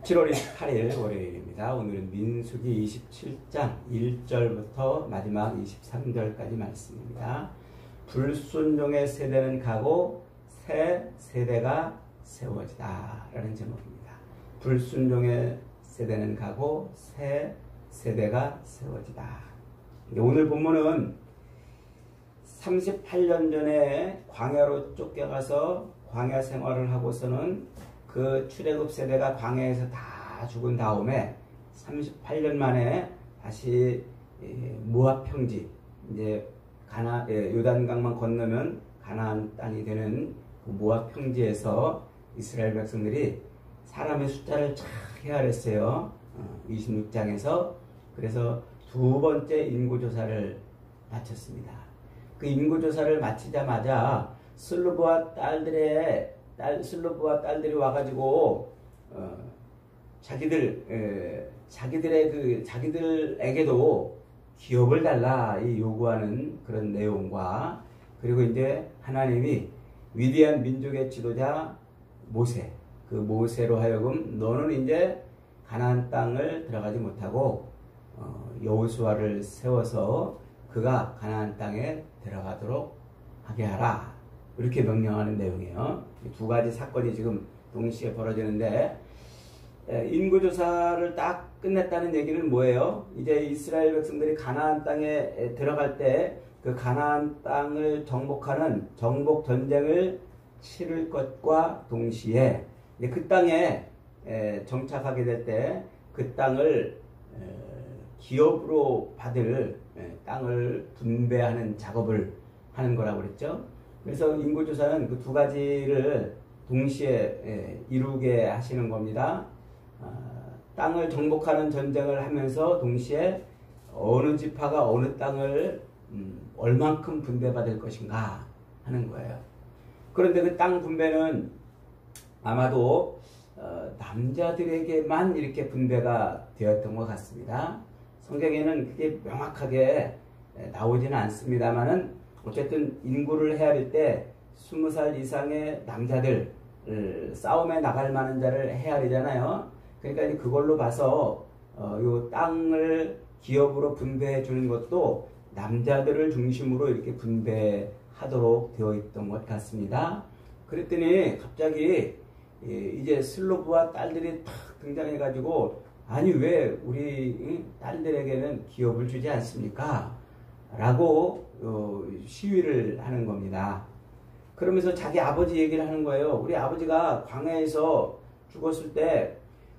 7월 28일 월요일입니다. 오늘은 민수기 27장 1절부터 마지막 23절까지 말씀입니다. 불순종의 세대는 가고 새 세대가 세워지다 라는 제목입니다. 불순종의 세대는 가고 새 세대가 세워지다. 오늘 본문은 38년 전에 광야로 쫓겨가서 광야 생활을 하고서는 그 출애굽 세대가 광야에서 다 죽은 다음에 38년 만에 다시 모압 평지, 이제 요단강만 건너면 가나안 땅이 되는 그 모압 평지에서 이스라엘 백성들이 사람의 숫자를 쫙 헤아렸어요. 26장에서. 그래서 두 번째 인구조사를 마쳤습니다. 그 인구조사를 마치자마자 슬루브와 딸들이 와가지고 자기들에게도 기업을 달라 이 요구하는 그런 내용과, 그리고 이제 하나님이 위대한 민족의 지도자 모세, 그 모세로 하여금 너는 이제 가나안 땅을 들어가지 못하고 여호수아를 세워서 그가 가나안 땅에 들어가도록 하게 하라, 이렇게 명령하는 내용이에요. 두 가지 사건이 지금 동시에 벌어지는데, 인구조사를 딱 끝냈다는 얘기는 뭐예요? 이제 이스라엘 백성들이 가나안 땅에 들어갈 때 그 가나안 땅을 정복하는 정복 전쟁을 치를 것과 동시에 그 땅에 정착하게 될 때 그 땅을 기업으로 받을 땅을 분배하는 작업을 하는 거라고 그랬죠. 그래서 인구조사는 그 두 가지를 동시에 이루게 하시는 겁니다. 땅을 정복하는 전쟁을 하면서 동시에 어느 지파가 어느 땅을 얼만큼 분배받을 것인가 하는 거예요. 그런데 그 땅 분배는 아마도 남자들에게만 이렇게 분배가 되었던 것 같습니다. 성경에는 그게 명확하게 나오지는 않습니다만은 어쨌든 인구를 헤아릴 때 20살 이상의 남자들, 싸움에 나갈 만한 자를 헤아리잖아요. 그러니까 그걸로 봐서 요 땅을 기업으로 분배해 주는 것도 남자들을 중심으로 이렇게 분배하도록 되어 있던 것 같습니다. 그랬더니 갑자기 이제 슬로브와 딸들이 탁 등장해 가지고, 아니 왜 우리 딸들에게는 기업을 주지 않습니까? 라고 시위를 하는 겁니다. 그러면서 자기 아버지 얘기를 하는 거예요. 우리 아버지가 광야에서 죽었을 때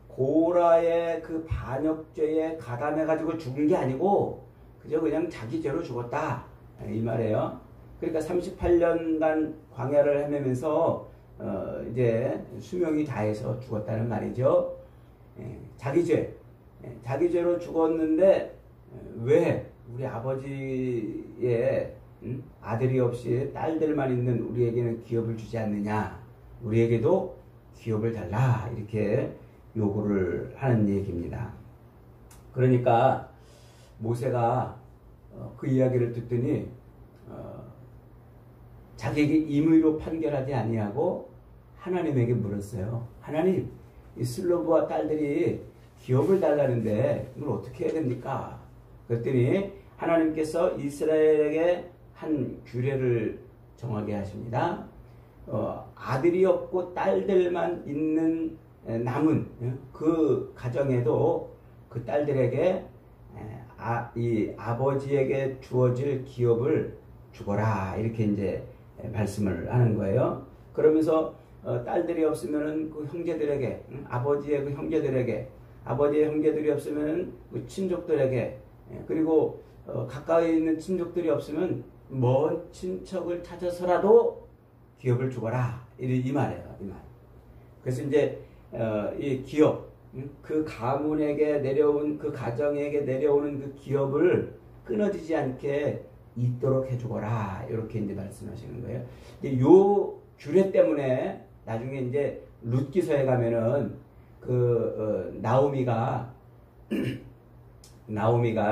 고라의 그 반역죄에 가담해가지고 죽은 게 아니고 그저 그냥 자기 죄로 죽었다, 이 말이에요. 그러니까 38년간 광야를 헤매면서 이제 수명이 다해서 죽었다는 말이죠. 자기 죄로 죽었는데 왜 우리 아버지의 아들이 없이 딸들만 있는 우리에게는 기업을 주지 않느냐, 우리에게도 기업을 달라, 이렇게 요구를 하는 얘기입니다. 그러니까 모세가 그 이야기를 듣더니 자기에게 임의로 판결하지 아니하고 하나님에게 물었어요. 하나님, 이 슬로브와 딸들이 기업을 달라는데 이걸 어떻게 해야 됩니까? 그랬더니 하나님께서 이스라엘에게 한 규례를 정하게 하십니다. 아들이 없고 딸들만 있는 남은 그 가정에도 그 딸들에게 이 아버지에게 주어질 기업을 주거라, 이렇게 이제 말씀을 하는 거예요. 그러면서 딸들이 없으면은 그 형제들에게, 아버지의 그 형제들에게, 아버지의 형제들이 없으면은 그 친족들에게, 그리고 가까이 있는 친족들이 없으면 먼 친척을 찾아서라도 기업을 주거라, 이 말이에요, 이 말. 그래서 이제 이 기업, 그 가문에게 내려온, 그 가정에게 내려오는 그 기업을 끊어지지 않게 있도록 해주거라, 이렇게 이제 말씀하시는 거예요. 요 규례 때문에 나중에 이제 룻기서에 가면은 그 나오미가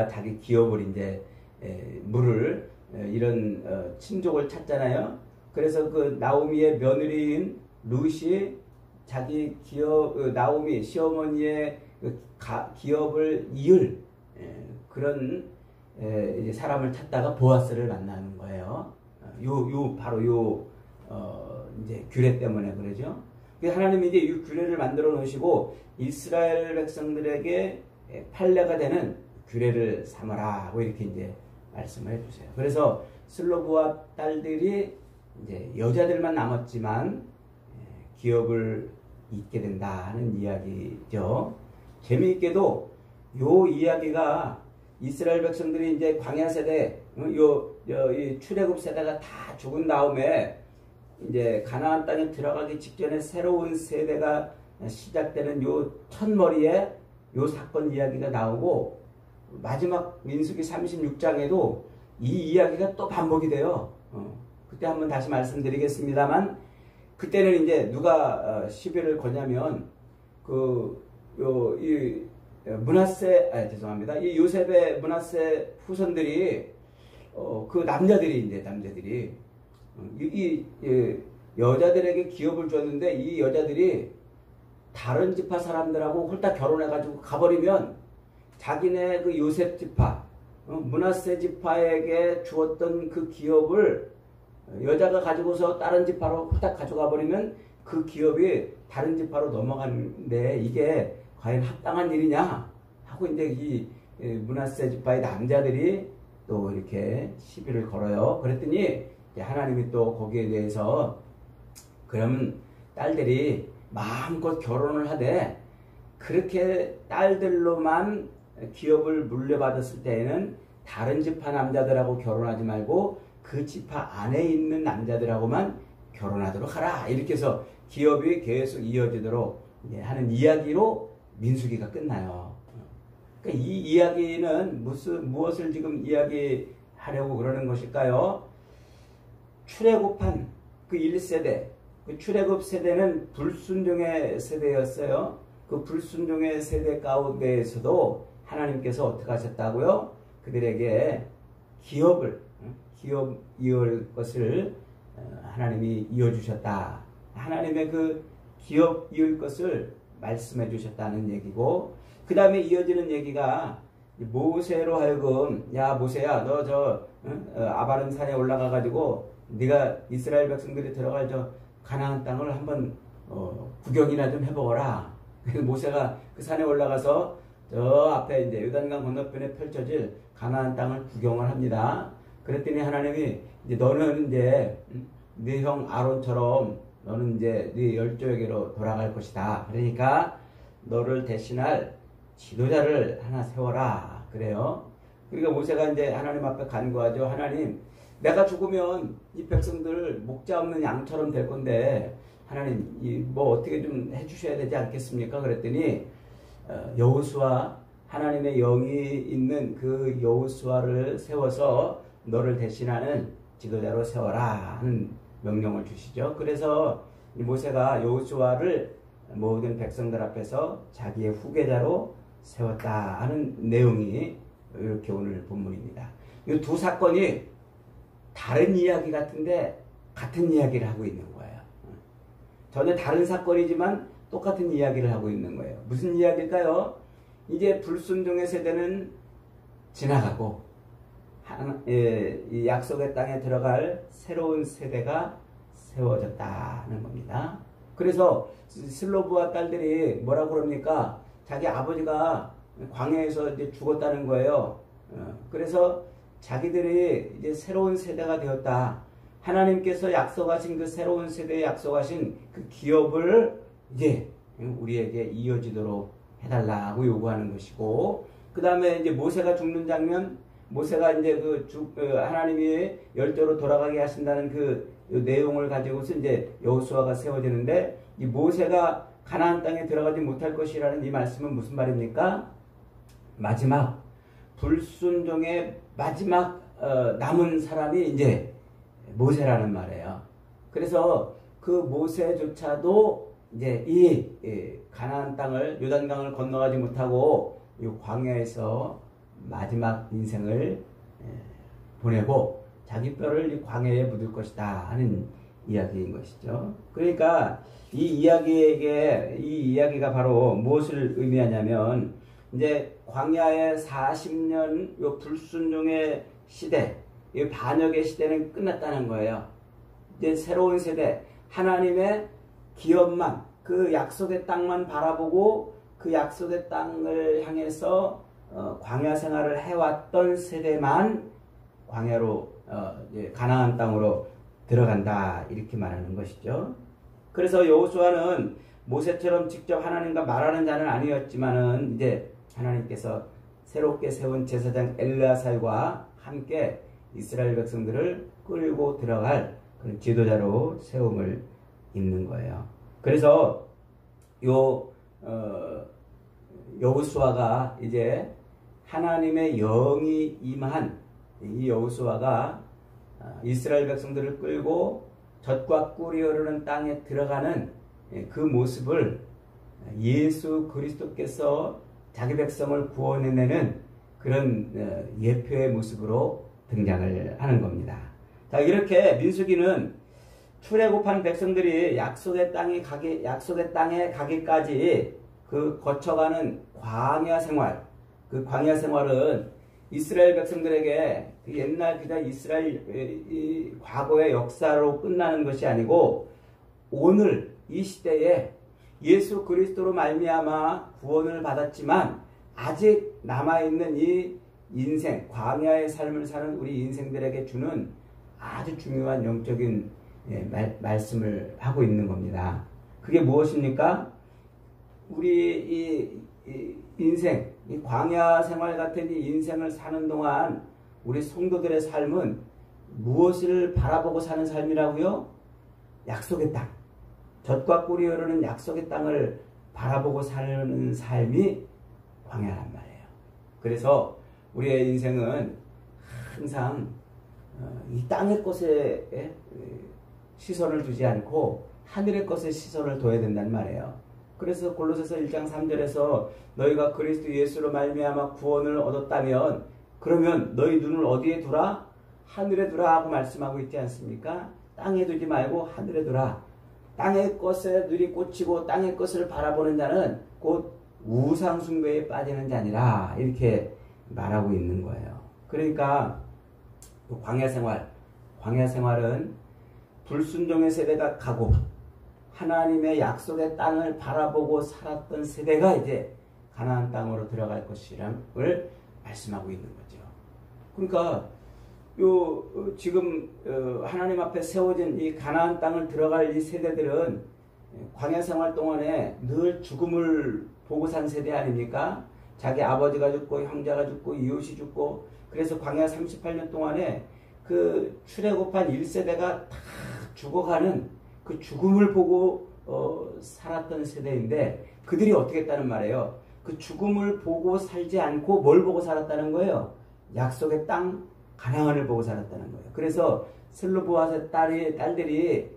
자기 기업을 이제 물을 이런 친족을 찾잖아요. 그래서 그 나오미의 며느리인 룻이 자기 기업 나오미 시어머니의 기업을 이을 그런 이제 사람을 찾다가 보아스를 만나는 거예요. 바로 이제 규례 때문에 그러죠. 하나님이 이제 이 규례를 만들어 놓으시고 이스라엘 백성들에게 판례가 되는 규례를 삼아라 하고 이렇게 이제 말씀을 해주세요. 그래서 슬로브와 딸들이 이제 여자들만 남았지만 기업을 잇게 된다 하는 이야기죠. 재미있게도 요 이야기가 이스라엘 백성들이 이제 광야 세대, 이 출애굽 세대가 다 죽은 다음에 이제 가나안 땅에 들어가기 직전에 새로운 세대가 시작되는 요 첫머리에 요 사건 이야기가 나오고 마지막 민수기 36장에도 이 이야기가 또 반복이 돼요. 그때 한번 다시 말씀드리겠습니다만 그때는 이제 누가 시비를 거냐면 죄송합니다. 이 요셉의 므낫세 후손들이 그 남자들이 여자들에게 기업을 줬는데 이 여자들이 다른 지파 사람들하고 홀딱 결혼해가지고 가버리면 자기네 그 요셉 지파, 므낫세 지파에게 주었던 그 기업을 여자가 가지고서 다른 지파로 홀딱 가져가 버리면 그 기업이 다른 지파로 넘어가는데 이게 과연 합당한 일이냐 하고 이제 이 므낫세 지파의 남자들이 또 이렇게 시비를 걸어요. 그랬더니 하나님이 또 거기에 대해서 그럼 딸들이 마음껏 결혼을 하되 그렇게 딸들로만 기업을 물려받았을 때에는 다른 지파 남자들하고 결혼하지 말고 그 지파 안에 있는 남자들하고만 결혼하도록 하라. 이렇게 해서 기업이 계속 이어지도록 하는 이야기로 민수기가 끝나요. 그러니까 이 이야기는 무엇을 지금 이야기하려고 그러는 것일까요? 출애굽한 그 1세대, 그 출애굽 세대는 불순종의 세대였어요. 그 불순종의 세대 가운데에서도 하나님께서 어떻게 하셨다고요? 그들에게 기업 이을 것을 하나님이 이어주셨다. 하나님의 그 기업 이을 것을 말씀해 주셨다는 얘기고, 그 다음에 이어지는 얘기가 모세로 하여금 야 모세야 너 아바른 산에 올라가 가지고 네가 이스라엘 백성들이 들어갈 가나안 땅을 한번 구경이나 좀 해보거라. 그래서 모세가 그 산에 올라가서 저 앞에 이제 요단강 건너편에 펼쳐질 가나안 땅을 구경을 합니다. 그랬더니 하나님이 이제 너는 이제 네 형 아론처럼 너는 이제 네 열조에게로 돌아갈 것이다. 그러니까 너를 대신할 지도자를 하나 세워라. 그래요. 그러니까 모세가 이제 하나님 앞에 간구하죠. 하나님, 내가 죽으면 이 백성들 목자 없는 양처럼 될 건데 하나님 뭐 어떻게 좀 해주셔야 되지 않겠습니까? 그랬더니 여호수아, 하나님의 영이 있는 그 여호수아를 세워서 너를 대신하는 지도자로 세워라 하는 명령을 주시죠. 그래서 모세가 여호수아를 모든 백성들 앞에서 자기의 후계자로 세웠다 하는 내용이 이렇게 오늘 본문입니다. 이 두 사건이 다른 이야기 같은데 같은 이야기를 하고 있는 거예요. 전혀 다른 사건이지만 똑같은 이야기를 하고 있는 거예요. 무슨 이야기일까요? 이제 불순종의 세대는 지나가고 이 약속의 땅에 들어갈 새로운 세대가 세워졌다는 겁니다. 그래서 슬로브와 딸들이 뭐라고 그럽니까? 자기 아버지가 광야에서 이제 죽었다는 거예요. 그래서 자기들이 이제 새로운 세대가 되었다. 하나님께서 약속하신 그 새로운 세대에 약속하신 그 기업을 이제 우리에게 이어지도록 해달라고 요구하는 것이고, 그 다음에 이제 모세가 죽는 장면, 모세가 이제 하나님이 열조로 돌아가게 하신다는 그 내용을 가지고서 이제 여호수아가 세워지는데, 이 모세가 가나안 땅에 들어가지 못할 것이라는 이 말씀은 무슨 말입니까? 마지막 불순종의 마지막 남은 사람이 이제 모세라는 말이에요. 그래서 그 모세조차도 이제 이 가나안 땅을 요단강을 건너가지 못하고 이 광야에서 마지막 인생을 보내고 자기 뼈를 이 광야에 묻을 것이다 하는 이야기인 것이죠. 그러니까 이 이야기가 바로 무엇을 의미하냐면, 이제 광야의 40년 요 불순종의 시대, 이 반역의 시대는 끝났다는 거예요. 이제 새로운 세대, 하나님의 기업만, 그 약속의 땅만 바라보고 그 약속의 땅을 향해서 광야 생활을 해왔던 세대만 광야로 가나안 땅으로 들어간다, 이렇게 말하는 것이죠. 그래서 여호수아는 모세처럼 직접 하나님과 말하는 자는 아니었지만은 이제 하나님께서 새롭게 세운 제사장 엘르아살과 함께 이스라엘 백성들을 끌고 들어갈 그런 지도자로 세움을 입는 거예요. 그래서 여호수아가 이제 하나님의 영이 임한 이 여호수아가 이스라엘 백성들을 끌고 젖과 꿀이 흐르는 땅에 들어가는 그 모습을 예수 그리스도께서 자기 백성을 구원해내는 그런 예표의 모습으로 등장을 하는 겁니다. 자, 이렇게 민수기는 출애굽한 백성들이 약속의 땅에 가기까지 그 거쳐가는 광야 생활, 그 광야 생활은 이스라엘 백성들에게 옛날 그냥 이스라엘 과거의 역사로 끝나는 것이 아니고, 오늘 이 시대에 예수 그리스도로 말미암아 구원을 받았지만 아직 남아있는 이 인생, 광야의 삶을 사는 우리 인생들에게 주는 아주 중요한 영적인 말씀을 하고 있는 겁니다. 그게 무엇입니까? 우리 이 인생, 이 광야 생활 같은 이 인생을 사는 동안 우리 성도들의 삶은 무엇을 바라보고 사는 삶이라고요? 약속의 땅, 젖과 꿀이 흐르는 약속의 땅을 바라보고 사는 삶이 광야란 말이에요. 그래서 우리의 인생은 항상 이 땅의 것에 시선을 두지 않고 하늘의 것에 시선을 둬야 된단 말이에요. 그래서 골로새서 1장 3절에서 너희가 그리스도 예수로 말미암아 구원을 얻었다면 그러면 너희 눈을 어디에 두라? 하늘에 두라 하고 말씀하고 있지 않습니까? 땅에 두지 말고 하늘에 두라. 땅의 것에 눈이 꽂히고 땅의 것을 바라보는 자는 곧 우상 숭배에 빠지는 자니라, 이렇게 말하고 있는 거예요. 그러니까 광야 생활은 불순종의 세대가 가고 하나님의 약속의 땅을 바라보고 살았던 세대가 이제 가나안 땅으로 들어갈 것이라를 말씀하고 있는 거죠. 그러니까 지금 하나님 앞에 세워진 이 가나안 땅을 들어갈 이 세대들은 광야 생활 동안에 늘 죽음을 보고 산 세대 아닙니까? 자기 아버지가 죽고 형제가 죽고 이웃이 죽고, 그래서 광야 38년 동안에 그 출애굽한 1세대가 다 죽어가는 그 죽음을 보고 살았던 세대인데, 그들이 어떻게 했다는 말이에요? 그 죽음을 보고 살지 않고 뭘 보고 살았다는 거예요? 약속의 땅 가나안을 보고 살았다는 거예요. 그래서 슬로보아의 딸들이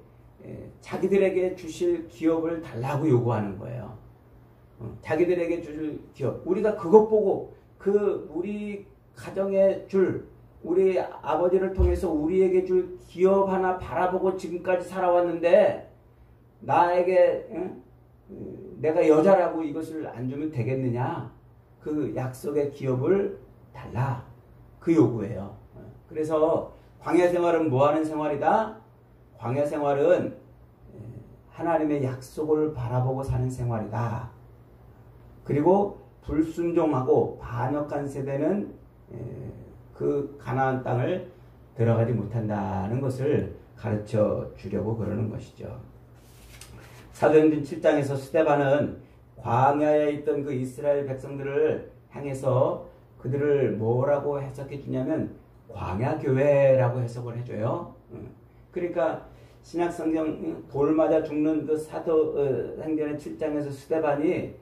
자기들에게 주실 기업을 달라고 요구하는 거예요. 자기들에게 주실 기업, 우리가 그것 보고 우리 가정에 줄, 우리 아버지를 통해서 우리에게 줄 기업 하나 바라보고 지금까지 살아왔는데 나에게 내가 여자라고 이것을 안 주면 되겠느냐? 그 약속의 기업을 달라, 그 요구예요. 그래서 광야 생활은 뭐 하는 생활이다? 광야 생활은 하나님의 약속을 바라보고 사는 생활이다. 그리고 불순종하고 반역한 세대는 그 가나안 땅을 들어가지 못한다는 것을 가르쳐 주려고 그러는 것이죠. 사도행전 7장에서 스데반은 광야에 있던 그 이스라엘 백성들을 향해서 그들을 뭐라고 해석해 주냐면 광야교회라고 해석을 해줘요. 그러니까 신약성경 돌 맞아 죽는 그 사도행전의 7장에서 스데반이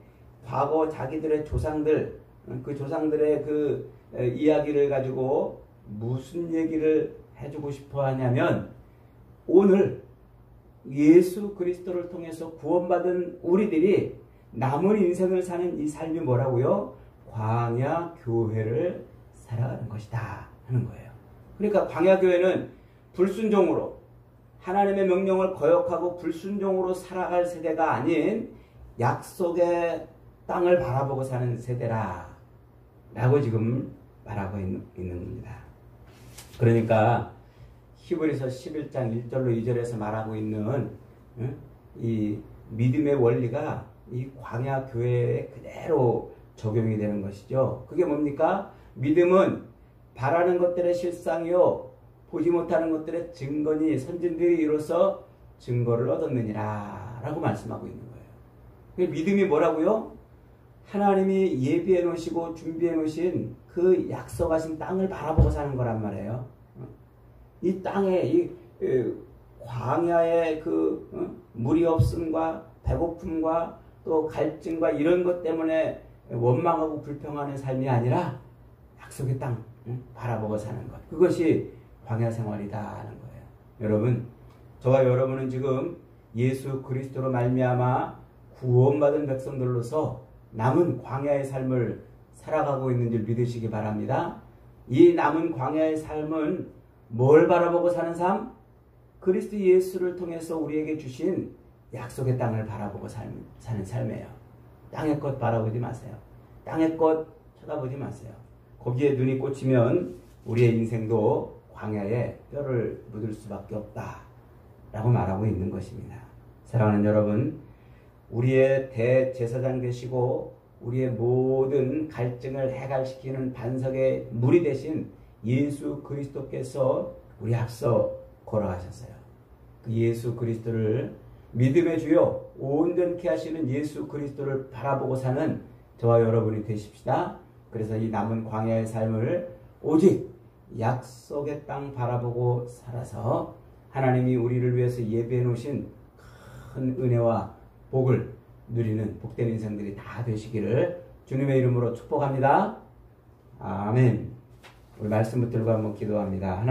과거 자기들의 조상들, 그 조상들의 그 이야기를 가지고 무슨 얘기를 해주고 싶어 하냐면, 오늘 예수 그리스도를 통해서 구원받은 우리들이 남은 인생을 사는 이 삶이 뭐라고요? 광야 교회를 살아가는 것이다 하는 거예요. 그러니까 광야 교회는 불순종으로 하나님의 명령을 거역하고 불순종으로 살아갈 세대가 아닌 약속의 땅을 바라보고 사는 세대라 라고 지금 말하고 있는 겁니다. 그러니까 히브리서 11장 1절로 2절에서 말하고 있는 이 믿음의 원리가 이 광야 교회에 그대로 적용이 되는 것이죠. 그게 뭡니까? 믿음은 바라는 것들의 실상이요 보지 못하는 것들의 증거니 선진들이 이로써 증거를 얻었느니라 라고 말씀하고 있는 거예요. 믿음이 뭐라고요? 하나님이 예비해 놓으시고 준비해 놓으신 그 약속하신 땅을 바라보고 사는 거란 말이에요. 이 땅에 이 광야의 그 물이 없음과 배고픔과 또 갈증과 이런 것 때문에 원망하고 불평하는 삶이 아니라 약속의 땅 바라보고 사는 것, 그것이 광야 생활이다는 거예요. 여러분, 저와 여러분은 지금 예수 그리스도로 말미암아 구원받은 백성들로서 남은 광야의 삶을 살아가고 있는 줄 믿으시기 바랍니다. 이 남은 광야의 삶은 뭘 바라보고 사는 삶? 그리스도 예수를 통해서 우리에게 주신 약속의 땅을 바라보고 사는 삶이에요. 땅의 것 바라보지 마세요. 땅의 것 쳐다보지 마세요. 거기에 눈이 꽂히면 우리의 인생도 광야에 뼈를 묻을 수밖에 없다 라고 말하고 있는 것입니다. 사랑하는 여러분, 우리의 대제사장 되시고 우리의 모든 갈증을 해갈시키는 반석의 물이 되신 예수 그리스도께서 우리 앞서 걸어가셨어요. 그 예수 그리스도를 믿음의 주요 온전케 하시는 예수 그리스도를 바라보고 사는 저와 여러분이 되십시다. 그래서 이 남은 광야의 삶을 오직 약속의 땅 바라보고 살아서 하나님이 우리를 위해서 예배해 놓으신 큰 은혜와 복을 누리는 복된 인생들이 다 되시기를 주님의 이름으로 축복합니다. 아멘. 우리 말씀 붙들고 한번 기도합니다.